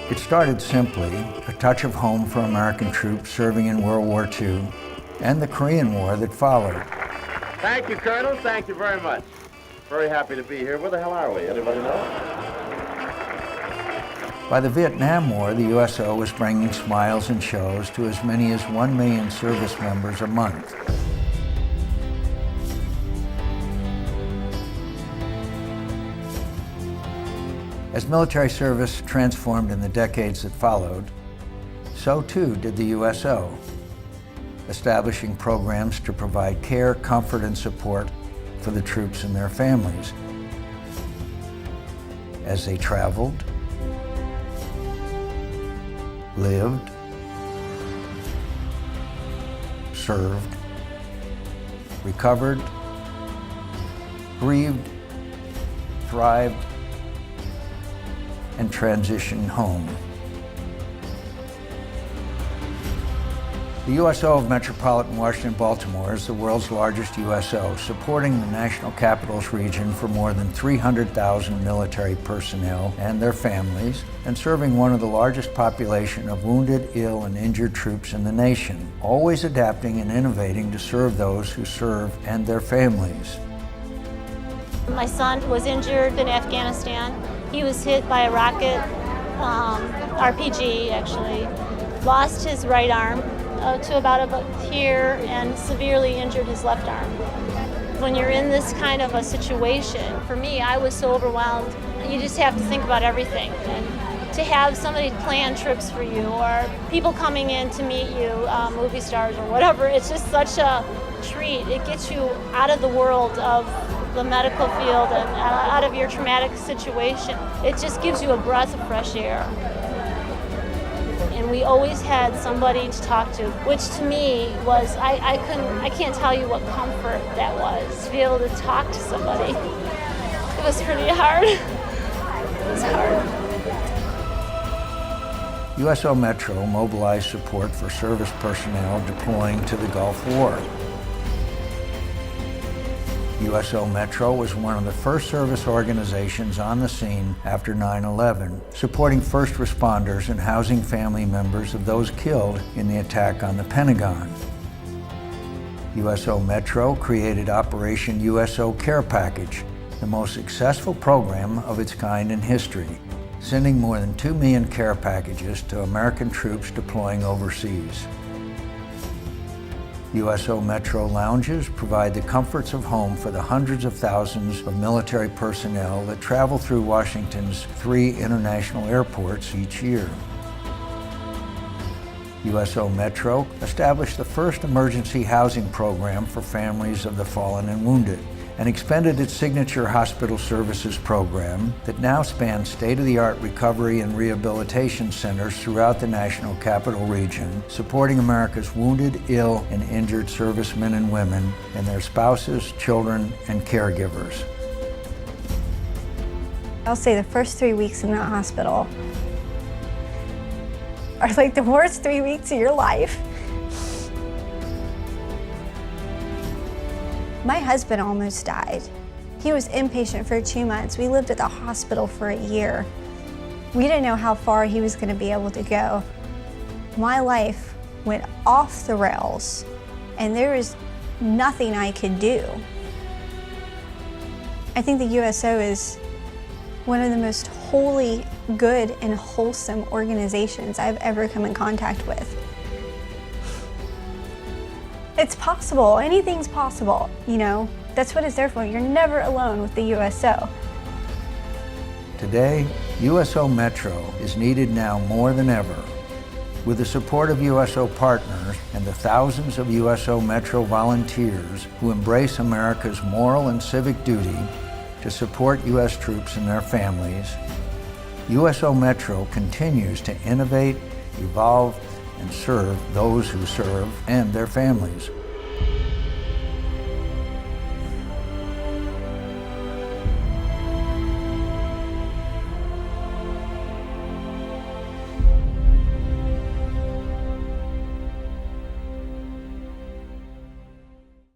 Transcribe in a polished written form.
It started simply, a touch of home for American troops serving in World War II and the Korean War that followed. Thank you, Colonel. Thank you very much. Very happy to be here. Where the hell are we? Anybody know? By the Vietnam War, the USO was bringing smiles and shows to as many as 1 million service members a month. As military service transformed in the decades that followed, so too did the USO, establishing programs to provide care, comfort, and support for the troops and their families as they traveled, lived, served, recovered, grieved, thrived, and transitioned home. The USO of Metropolitan Washington Baltimore is the world's largest USO, supporting the National Capitals region for more than 300,000 military personnel and their families, and serving one of the largest population of wounded, ill, and injured troops in the nation, always adapting and innovating to serve those who serve and their families. My son was injured in Afghanistan. He was hit by a rocket, RPG actually, lost his right arm to about here and severely injured his left arm. When you're in this kind of a situation, for me, I was so overwhelmed. You just have to think about everything. And to have somebody plan trips for you or people coming in to meet you, movie stars or whatever, it's just such a treat. It gets you out of the world of the medical field and out of your traumatic situation. It just gives you a breath of fresh air. And we always had somebody to talk to, which to me was, I can't tell you what comfort that was, to be able to talk to somebody. It was pretty hard. It was hard. USO Metro mobilized support for service personnel deploying to the Gulf War. USO Metro was one of the first service organizations on the scene after 9/11, supporting first responders and housing family members of those killed in the attack on the Pentagon. USO Metro created Operation USO Care Package, the most successful program of its kind in history, sending more than 2 million care packages to American troops deploying overseas. USO Metro lounges provide the comforts of home for the hundreds of thousands of military personnel that travel through Washington's 3 international airports each year. USO Metro established the first emergency housing program for families of the fallen and wounded, and expanded its signature hospital services program that now spans state-of-the-art recovery and rehabilitation centers throughout the National Capital Region, supporting America's wounded, ill, and injured servicemen and women and their spouses, children, and caregivers. I'll say the first 3 weeks in the hospital are like the worst 3 weeks of your life. My husband almost died. He was inpatient for 2 months. We lived at the hospital for a year. We didn't know how far he was going to be able to go. My life went off the rails, and there was nothing I could do. I think the USO is one of the most wholly good and wholesome organizations I've ever come in contact with. It's possible, anything's possible, you know? That's what it's there for. You're never alone with the USO. Today, USO Metro is needed now more than ever. With the support of USO partners and the thousands of USO Metro volunteers who embrace America's moral and civic duty to support U.S. troops and their families, USO Metro continues to innovate, evolve, and serve those who serve and their families.